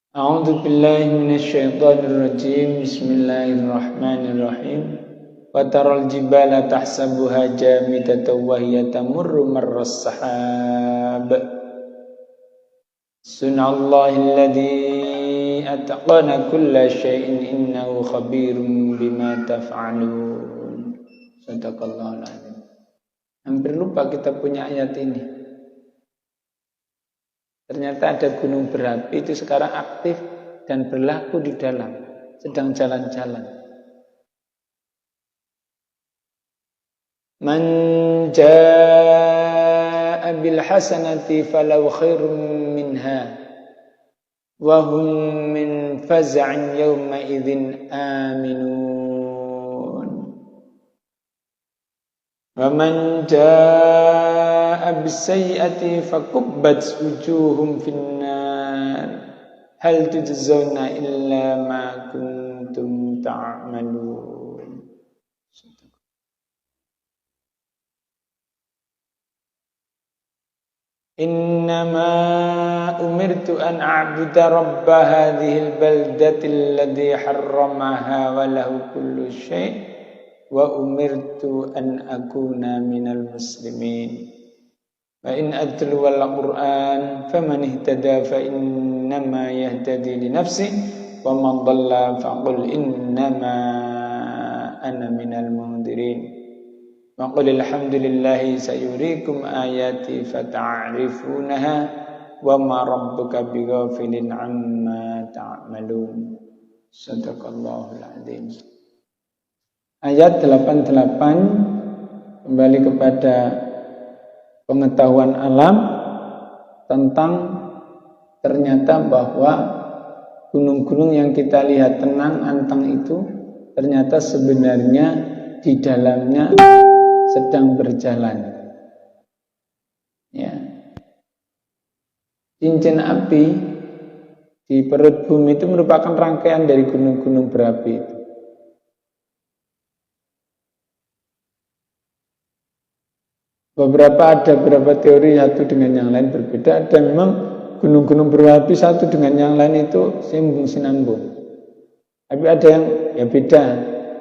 A'udzu billahi minasyaitonir rajim. Bismillahirrahmanirrahim. Wa taral jibala tahsabuha jamidatan wa hiya tamurru marras sahab. Sunnallahi alladzi atqana kulla syai'in innahu khabirum bima taf'alun. Shadaqallahul azim. Hampir lupa kita punya ayat ini. Ternyata ada gunung berapi itu sekarang aktif dan berlaku di dalam, sedang jalan-jalan. Man jaa'a bil hasanati falahu khairum minha wa hum min faz'in yawma idzin aminun. Wa man jaa'a bis sayyi'ati fakubbat wujuhum finnar hal tujzauna illa ma kuntum ta'malun. Innama umirtu an a'budu rabba hadhil baldatil ladzi harramaha wa lahu kullu syai' wa umirtu an akuna minal muslimin. Wa in atlu wal Qur'an faman ihtada fa innama yahtadi li nafsi wa man dhalla faqul innama ana minal mundirin. Wa qul alhamdulillahi sayuriikum ayati fata'rifunaha wa ma rabbuka bighafilin amma ta'malun. Shadaqallahul azim. Ayat 88 kembali kepada pengetahuan alam tentang ternyata bahwa gunung-gunung yang kita lihat tenang, antang itu ternyata sebenarnya di dalamnya sedang berjalan. Ya. Cincin api di perut bumi itu merupakan rangkaian dari gunung-gunung berapi itu. Ada beberapa teori satu dengan yang lain berbeda. Ada memang gunung-gunung berapi satu dengan yang lain itu sambung sinambung. Tapi ada yang ya beda.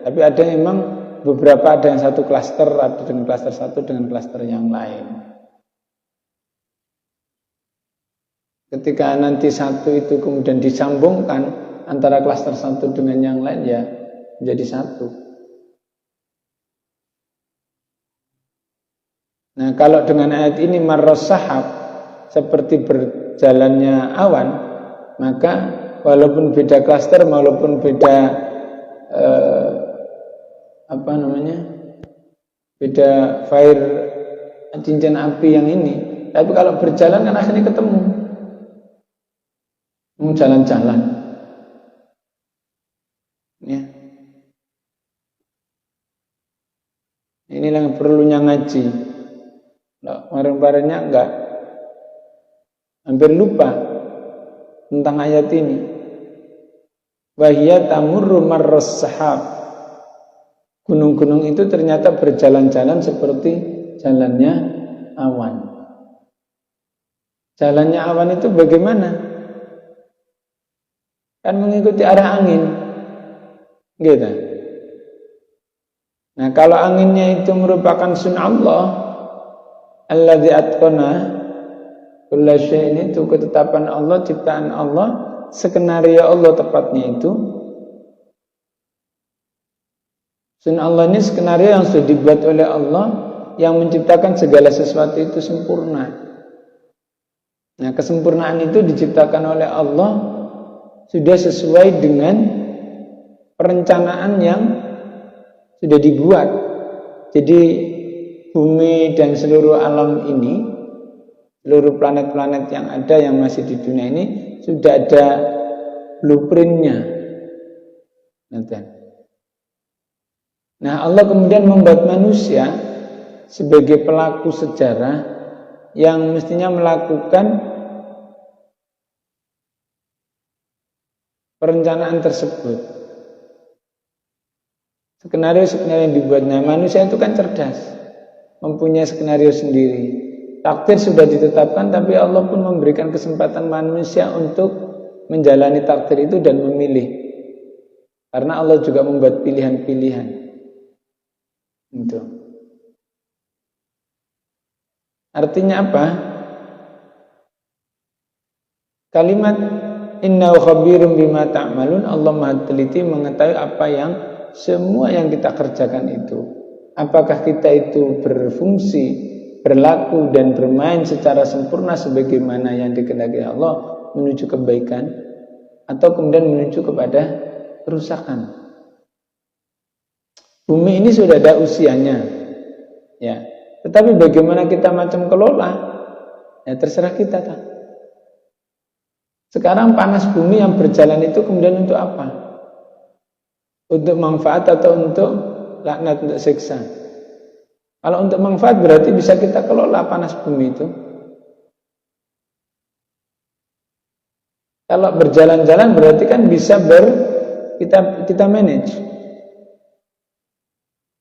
Tapi ada yang memang beberapa ada yang satu klaster, ada dengan klaster satu dengan klaster yang lain. Ketika nanti satu itu kemudian disambungkan antara klaster satu dengan yang lain ya menjadi satu. Nah, kalau dengan ayat ini marras sahab seperti berjalannya awan, maka walaupun beda klaster, walaupun beda beda fire cincin api yang ini, tapi kalau berjalan kan akhirnya ketemu, jalan-jalan. Ya. Inilah yang perlunya ngaji. Kemarin-kemarinnya enggak, hampir lupa tentang ayat ini. Wahia tamurru marras sahab. Gunung-gunung itu ternyata berjalan-jalan seperti jalannya awan. Jalannya awan itu bagaimana? Kan mengikuti arah angin, gitu. Nah, kalau anginnya itu merupakan sunnah Allah, alladzi atqana kulla syai'in, itu ketetapan Allah, ciptaan Allah, skenario Allah tepatnya itu. Sunnah Allah ini skenario yang sudah dibuat oleh Allah yang menciptakan segala sesuatu itu sempurna. Nah, kesempurnaan itu diciptakan oleh Allah sudah sesuai dengan perencanaan yang sudah dibuat. Jadi bumi dan seluruh alam ini, seluruh planet-planet yang ada yang masih di dunia ini sudah ada blueprintnya. Nah, Allah kemudian membuat manusia sebagai pelaku sejarah yang mestinya melakukan perencanaan tersebut. Skenario-skenario yang dibuatnya, manusia itu kan cerdas, mempunyai skenario sendiri. Takdir sudah ditetapkan, tapi Allah pun memberikan kesempatan manusia untuk menjalani takdir itu dan memilih. Karena Allah juga membuat pilihan-pilihan. Itu. Artinya apa? Kalimat innahu khabirum bima ta'malun, Allah Maha teliti mengetahui apa yang semua yang kita kerjakan itu. Apakah kita itu berfungsi, berlaku dan bermain secara sempurna sebagaimana yang dikehendaki Allah menuju kebaikan atau kemudian menuju kepada kerusakan. Bumi ini sudah ada usianya. Ya. Tetapi bagaimana kita macam kelola? Ya terserah kita kan. Sekarang panas bumi yang berjalan itu kemudian untuk apa? Untuk manfaat atau untuk laknat, untuk siksa? Kalau untuk manfaat berarti bisa kita kelola panas bumi itu. Kalau berjalan-jalan berarti kan bisa kita manage.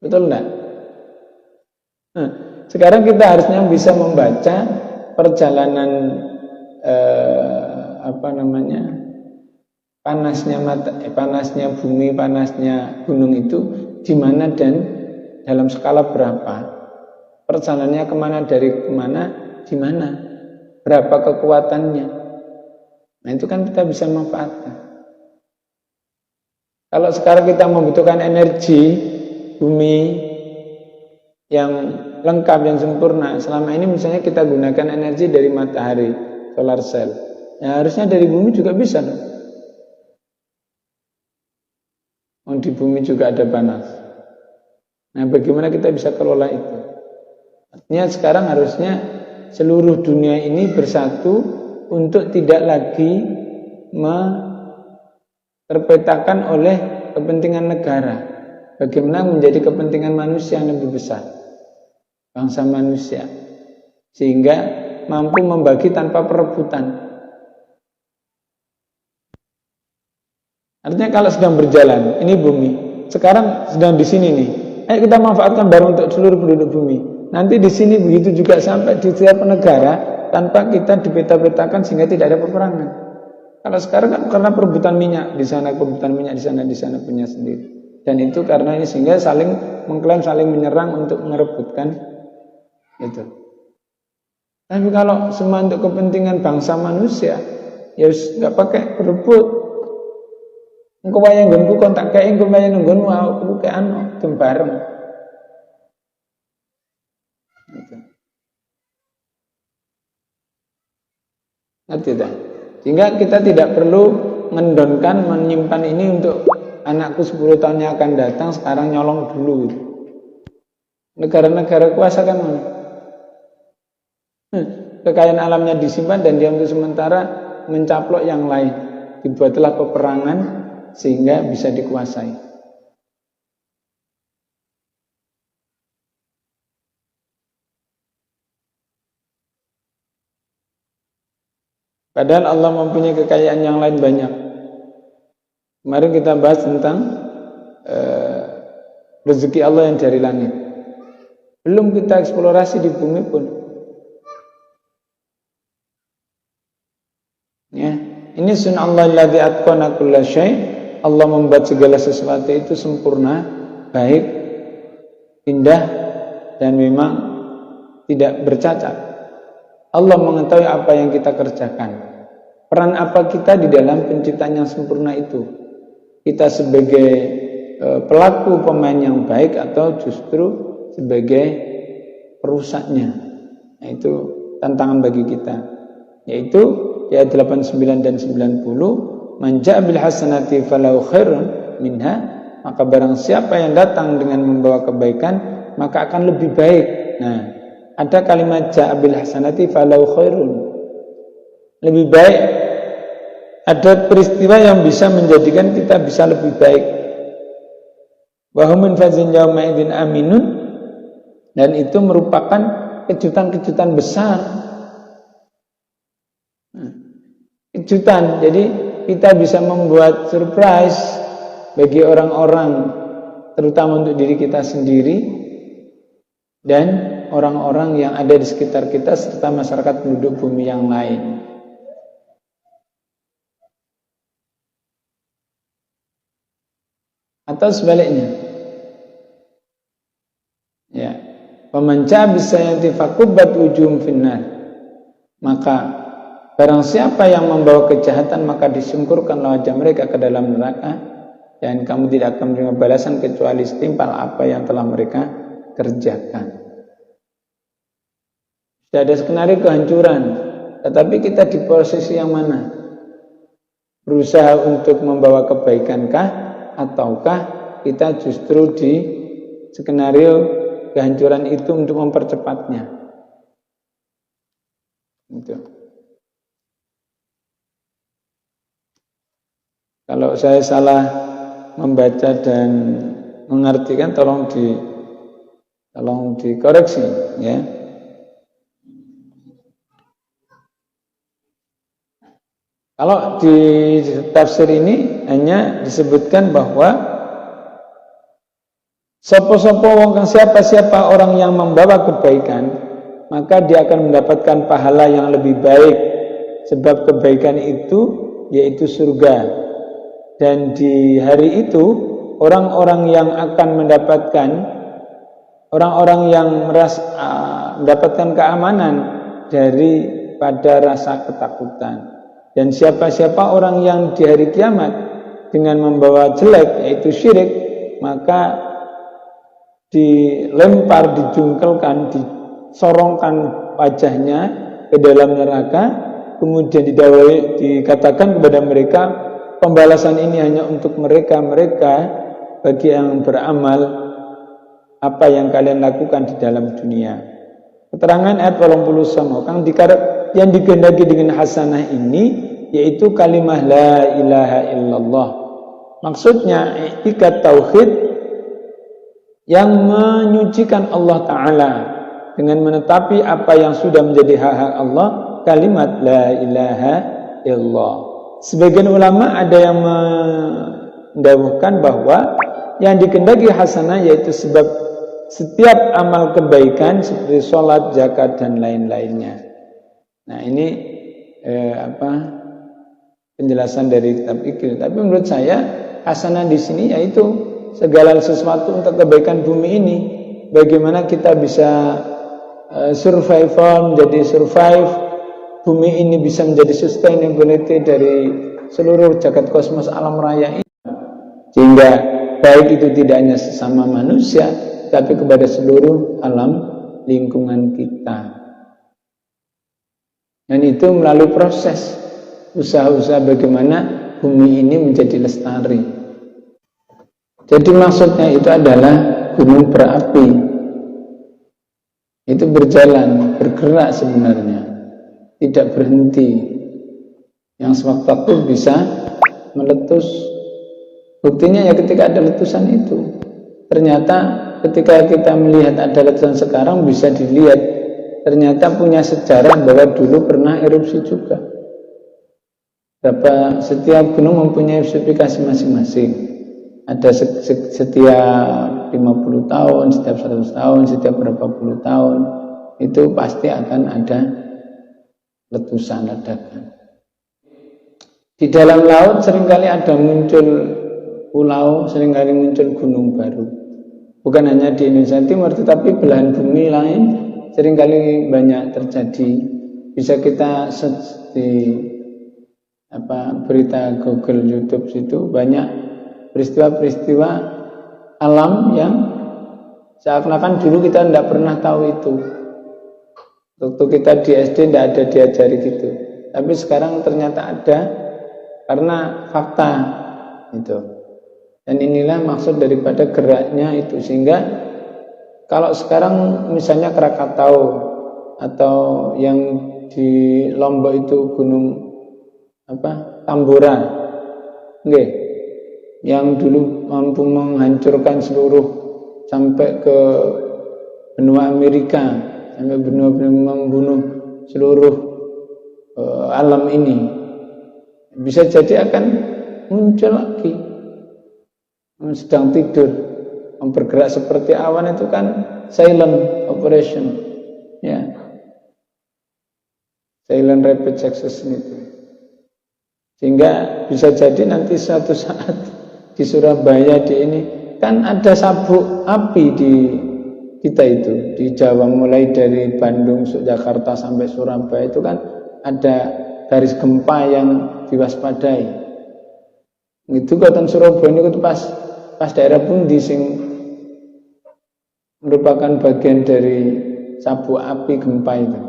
Betul enggak? Nah, sekarang kita harusnya bisa membaca perjalanan panasnya bumi, panasnya gunung itu di mana dan dalam skala berapa, perjalanannya kemana, dari kemana, di mana, berapa kekuatannya. Nah itu kan kita bisa manfaatkan. Kalau sekarang kita membutuhkan energi bumi yang lengkap, yang sempurna, selama ini misalnya kita gunakan energi dari matahari, solar cell. Ya harusnya dari bumi juga bisa loh. Di bumi juga ada panas. Nah bagaimana kita bisa kelola itu? Artinya sekarang harusnya seluruh dunia ini bersatu untuk tidak lagi terpetakan oleh kepentingan negara. Bagaimana menjadi kepentingan manusia yang lebih besar, bangsa manusia, sehingga mampu membagi tanpa perebutan. Artinya kalau sedang berjalan, ini bumi, sekarang sedang di sini nih, ayo kita manfaatkan baru untuk seluruh penduduk bumi. Nanti di sini begitu juga sampai di setiap negara tanpa kita dipeta-petakan sehingga tidak ada peperangan. Kalau sekarang kan karena perebutan minyak di sana, perebutan minyak di sana punya sendiri. Dan itu karena ini sehingga saling mengklaim, saling menyerang untuk merebutkan itu. Tapi kalau semua untuk kepentingan bangsa manusia, ya nggak pakai berebut. Engko wae nggonku kon tak kei, engko wae nggonmu aku ke anu bareng. Gitu. Ngerti tak? Sehingga kita tidak perlu mendonkan, menyimpan ini untuk anakku 10 tahun yang akan datang, sekarang nyolong dulu. Negara-negara kuasa kan kekayaan alamnya disimpan dan dia untuk sementara mencaplok yang lain. Dibuatlah peperangan sehingga bisa dikuasai. Padahal Allah mempunyai kekayaan yang lain banyak. Kemarin kita bahas tentang rezeki Allah yang dari langit. Belum kita eksplorasi di bumi pun. Ya, ini sunnallahi alladzi atqana kulla syai'. Allah membuat segala sesuatu itu sempurna, baik, indah, dan memang tidak bercacat. Allah mengetahui apa yang kita kerjakan. Peran apa kita di dalam penciptaan yang sempurna itu? Kita sebagai pelaku pemain yang baik atau justru sebagai perusaknya? Nah, itu tantangan bagi kita. Yaitu di ayat 89 dan 90, man ja'a bil hasanati falahu khairun minha, maka barang siapa yang datang dengan membawa kebaikan maka akan lebih baik. Nah, ada kalimat ja'a bil hasanati falahu khairun, lebih baik. Ada peristiwa yang bisa menjadikan kita bisa lebih baik. Wa hum min fazin yawma idzin aminun, dan itu merupakan kejutan-kejutan besar. Kejutan, jadi kita bisa membuat surprise bagi orang-orang, terutama untuk diri kita sendiri dan orang-orang yang ada di sekitar kita serta masyarakat penduduk bumi yang lain. atau sebaliknya. Ya, pemanca bisa yang tifakubat ujung finnar. Maka barang siapa yang membawa kejahatan maka disungkurkanlah wajah mereka ke dalam neraka, dan kamu tidak akan menerima balasan kecuali setimpal apa yang telah mereka kerjakan. Sudah ada skenario kehancuran, tetapi kita di posisi yang mana? Berusaha untuk membawa kebaikankah, ataukah kita justru di skenario kehancuran itu untuk mempercepatnya? Gitu. Kalau saya salah membaca dan mengartikan, tolong dikoreksi, ya. Kalau di tafsir ini hanya disebutkan bahwa sopo-sopo wong siapa orang yang membawa kebaikan, maka dia akan mendapatkan pahala yang lebih baik, sebab kebaikan itu yaitu surga. Dan di hari itu orang-orang yang akan mendapatkan, orang-orang yang mendapatkan keamanan daripada rasa ketakutan. Dan siapa-siapa orang yang di hari kiamat dengan membawa jelek, yaitu syirik, maka dilempar, dijungkelkan, disorongkan wajahnya ke dalam neraka, kemudian dikatakan kepada mereka, pembalasan ini hanya untuk mereka bagi yang beramal apa yang kalian lakukan di dalam dunia. Keterangan ayat 89 yang dikehendaki dengan hasanah ini yaitu kalimah la ilaha illallah. Maksudnya i'tikad tauhid yang menyucikan Allah Ta'ala dengan menetapi apa yang sudah menjadi hak-hak Allah, kalimat la ilaha illallah. Sebagian ulama ada yang mendawuhkan bahwa yang dikehendaki hasanah yaitu sebab setiap amal kebaikan seperti sholat, zakat, dan lain-lainnya. Nah ini penjelasan dari kitab Iqlil. Tapi menurut saya hasanah di sini yaitu segala sesuatu untuk kebaikan bumi ini. Bagaimana kita bisa survive bumi ini bisa menjadi sustainability dari seluruh jagat kosmos alam raya ini, sehingga baik itu tidak hanya sesama manusia tapi kepada seluruh alam lingkungan kita. Dan itu melalui proses usaha-usaha bagaimana bumi ini menjadi lestari. Jadi maksudnya itu adalah gunung berapi. Itu berjalan, bergerak sebenarnya, tidak berhenti. Yang sewaktu-waktu bisa meletus. Buktinya ya ketika ada letusan itu. Ternyata ketika kita melihat ada letusan sekarang bisa dilihat ternyata punya sejarah bahwa dulu pernah erupsi juga. Setiap gunung mempunyai spesifikasi masing-masing. Ada setiap 50 tahun, setiap 100 tahun, setiap berapa puluh tahun itu pasti akan ada letusan, ledakan. Di dalam laut seringkali ada muncul pulau, seringkali muncul gunung baru. Bukan hanya di Indonesia Timur, tetapi belahan bumi lain seringkali banyak terjadi. Bisa kita search di berita Google, YouTube situ banyak peristiwa-peristiwa alam yang seakan-akan dulu kita tidak pernah tahu itu. Waktu kita di SD tidak ada diajari gitu, tapi sekarang ternyata ada karena fakta itu. Dan inilah maksud daripada geraknya itu, sehingga kalau sekarang misalnya Krakatau atau yang di Lombok itu gunung Tambora, yang dulu mampu menghancurkan seluruh sampai ke benua Amerika, sampai membunuh seluruh alam ini, bisa jadi akan muncul lagi. Sedang tidur, bergerak seperti awan itu kan silent operation, ya, silent rapid succession itu. Sehingga bisa jadi nanti suatu saat di Surabaya di ini kan ada sabuk api di kita itu di Jawa, mulai dari Bandung, Jakarta sampai Surabaya itu kan ada garis gempa yang diwaspadai. Itu kota Surabaya itu pas daerah pundi sing merupakan bagian dari sabuk api gempa itu.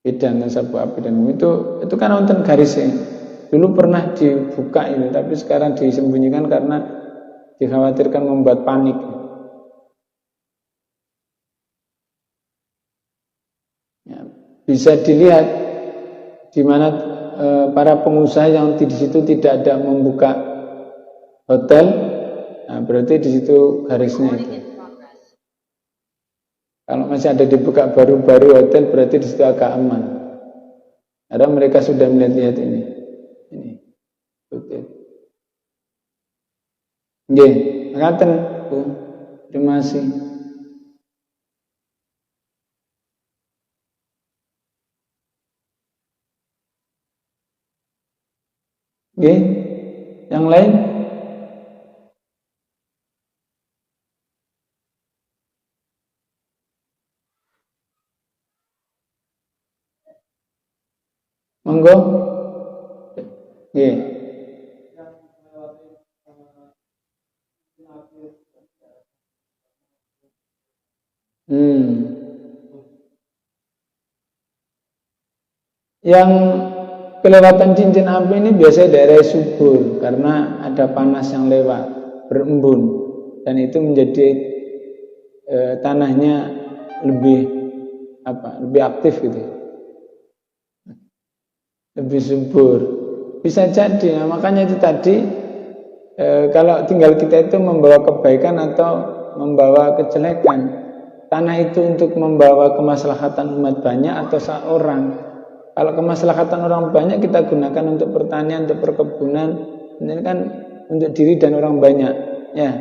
Beda sabuk api dan itu kan wonten garisnya. Dulu pernah dibuka ini, tapi sekarang disembunyikan karena dikhawatirkan membuat panik. Ya, bisa dilihat di mana para pengusaha yang di situ tidak ada membuka hotel, nah berarti di situ garisnya itu. Kalau masih ada dibuka baru-baru hotel, berarti di situ agak aman. Karena mereka sudah melihat-lihat ini. Hotel. Nggih, ngaten, Bu. Terima kasih. Nggih. Yang lain? Monggo. Nggih. Yang kelewatan cincin api ini biasanya daerah subur karena ada panas yang lewat, berembun, dan itu menjadi tanahnya lebih aktif gitu, lebih subur. Bisa jadi, nah, makanya itu tadi kalau tinggal kita itu membawa kebaikan atau membawa kejelekan, tanah itu untuk membawa kemaslahatan umat banyak atau seorang. Kalau kemaslahatan orang banyak kita gunakan untuk pertanian, untuk perkebunan, ini kan untuk diri dan orang banyak, ya.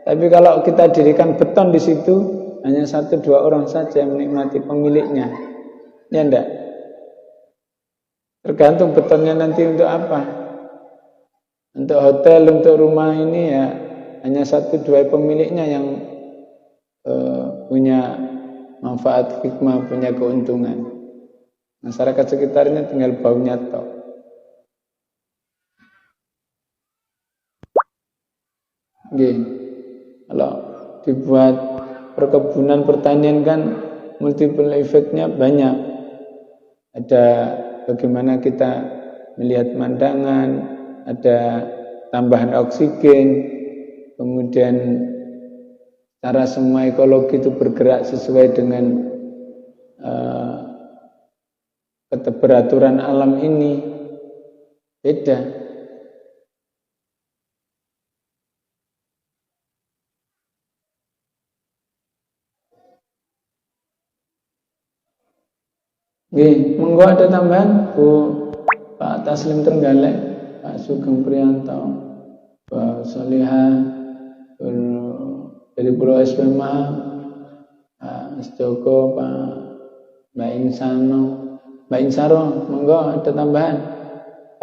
Tapi kalau kita dirikan beton di situ, hanya 1-2 orang saja yang menikmati, pemiliknya, ya enggak? Tergantung betonnya nanti untuk apa. Untuk hotel, untuk rumah ini ya hanya 1-2 pemiliknya yang punya manfaat hikmah, punya keuntungan. Masyarakat sekitarnya tinggal baunya tok. Oke. Kalau dibuat perkebunan pertanian kan multiple efeknya banyak. Ada bagaimana kita melihat pemandangan, ada tambahan oksigen, kemudian cara semua ekologi itu bergerak sesuai dengan keteraturan alam ini beda. Nggih, monggo ada tambahan Bu Pak Taslim Trenggalek, Pak Sugeng Priyanto, Pak Solihah dari Pulau SPMA, Pak Mas Joko, Pak Mbak Insano, Mbak Insaro, monggo ada tambahan.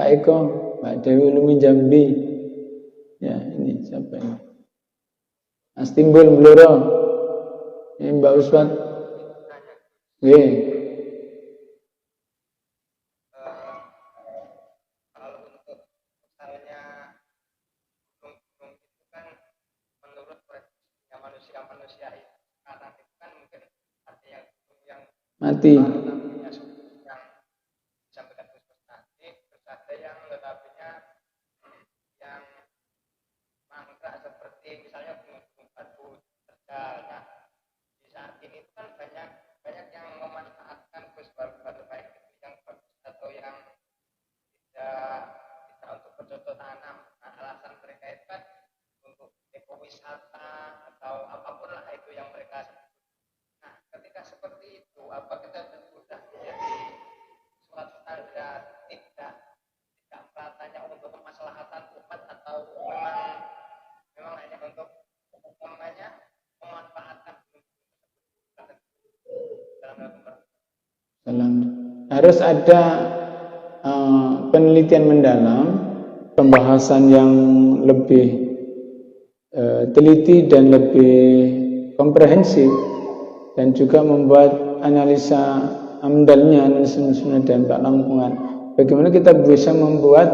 Pak Eko, Mbak Dewi Ulumi Jambi. Ya, ini siapa ini? Mas Timbul Bluro. Ini Mbak Uswat. Nggih. Mati. Harus ada penelitian mendalam, pembahasan yang lebih teliti dan lebih komprehensif, dan juga membuat analisa amdalnya, analisa dan dampak lingkungan. Bagaimana kita bisa membuat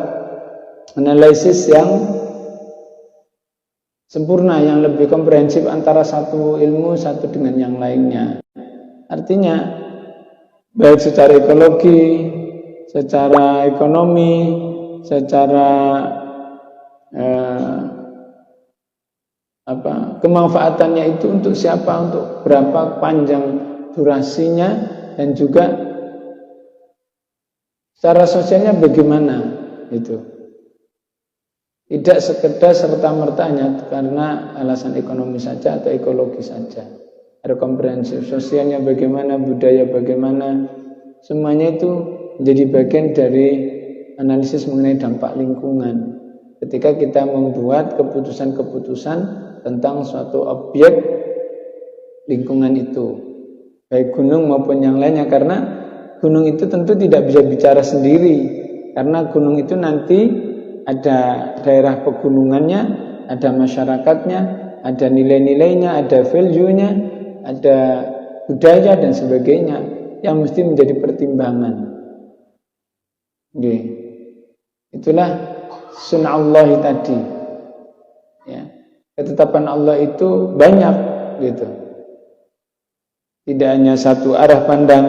analisis yang sempurna, yang lebih komprehensif antara satu ilmu satu dengan yang lainnya. Artinya baik secara ekologi, secara ekonomi, secara kemanfaatannya itu untuk siapa, untuk berapa panjang durasinya, dan juga secara sosialnya bagaimana itu. Tidak sekedar serta-merta hanya karena alasan ekonomi saja atau ekologi saja. Ada komprehensif, sosialnya bagaimana, budaya bagaimana, semuanya itu menjadi bagian dari analisis mengenai dampak lingkungan. Ketika kita membuat keputusan-keputusan tentang suatu objek lingkungan itu, baik gunung maupun yang lainnya, karena gunung itu tentu tidak bisa bicara sendiri, karena gunung itu nanti ada daerah pegunungannya, ada masyarakatnya, ada nilai-nilainya, ada value-nya, ada budaya dan sebagainya yang mesti menjadi pertimbangan. Oke. Itulah sun'allah tadi. Ya. Ketetapan Allah itu banyak gitu. Tidak hanya satu arah pandang,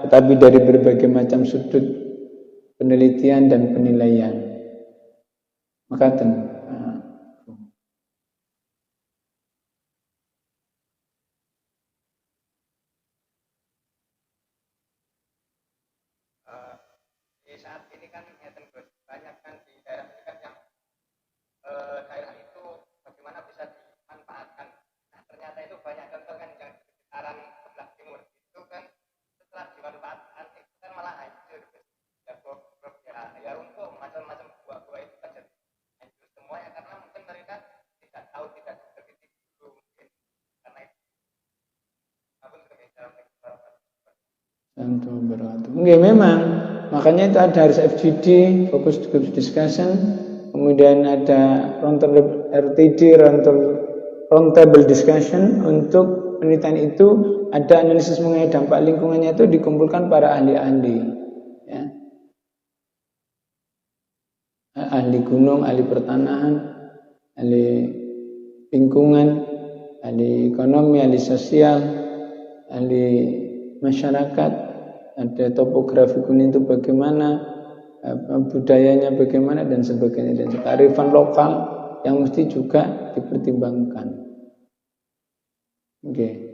tetapi dari berbagai macam sudut penelitian dan penilaian. Makaten. Di saat ini kan banyak kan di daerah ini kan yang daerah itu bagaimana bisa dimanfaatkan. Nah, ternyata itu banyak contoh kan yang di sekitaran sebelah timur itu kan setelah dimanfaatkan itu kan malah hancur. Ya untuk macam-macam buah-buah itu kan jadi hancur semuanya karena mungkin mereka tidak tahu, tidak terdidik dulu mungkin karena itu. Apapun sebagai cara Enggak, memang makanya itu ada harus FGD, focus group discussion, kemudian ada RTD, roundtable discussion. Untuk penelitian itu ada analisis mengenai dampak lingkungannya, itu dikumpulkan para ahli-ahli, ya. Ahli gunung, ahli pertanahan, ahli lingkungan, ahli ekonomi, ahli sosial, ahli masyarakat, ada topografi gunung itu bagaimana, budayanya bagaimana dan sebagainya, dan kearifan lokal yang mesti juga dipertimbangkan. Oke.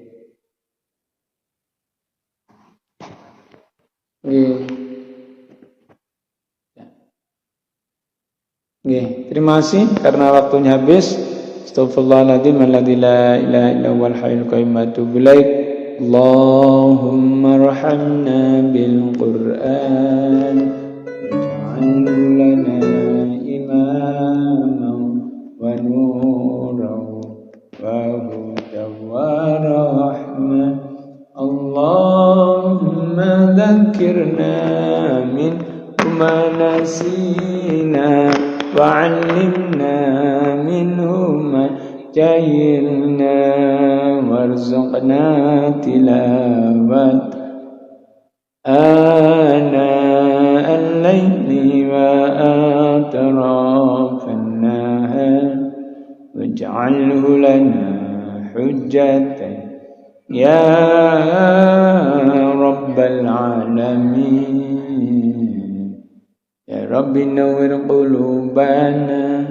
Terima kasih karena waktunya habis. Astaghfirullahaladzim alladzi la ilaha illa huwal hayyul qayyum wa atubu ilaik. Allahumma arhamna bil Qur'an waj'alhu lana imaman wa nuran wa hudan wa rahmah. Allahumma dhakkirna min ma nasina wa'allimna minhu ma jahilna warzuqna tilawat ana al-layli wa atrafan nahar waj'alhu lana hujjatan ya rabbal alamin. Ya Rabbi nawwir qulubana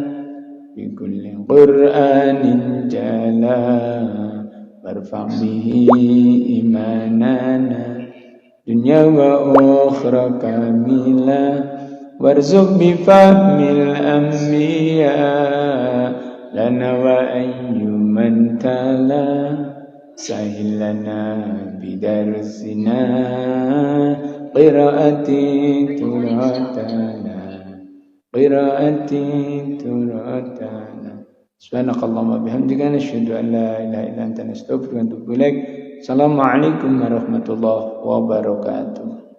bi kulli qur'anin jala warfa' bihi imanana dunya wa ukhra kamila warzuq bi fahmil anbiya lana wa ayyuman tala sahilana bidarsina qiraati turatana subhanakallahumma bihamdika nasyhadu an la ilaha illa anta nastaghfiruka wa natubu ilaik. Assalamualaikum warahmatullahi wabarakatuh.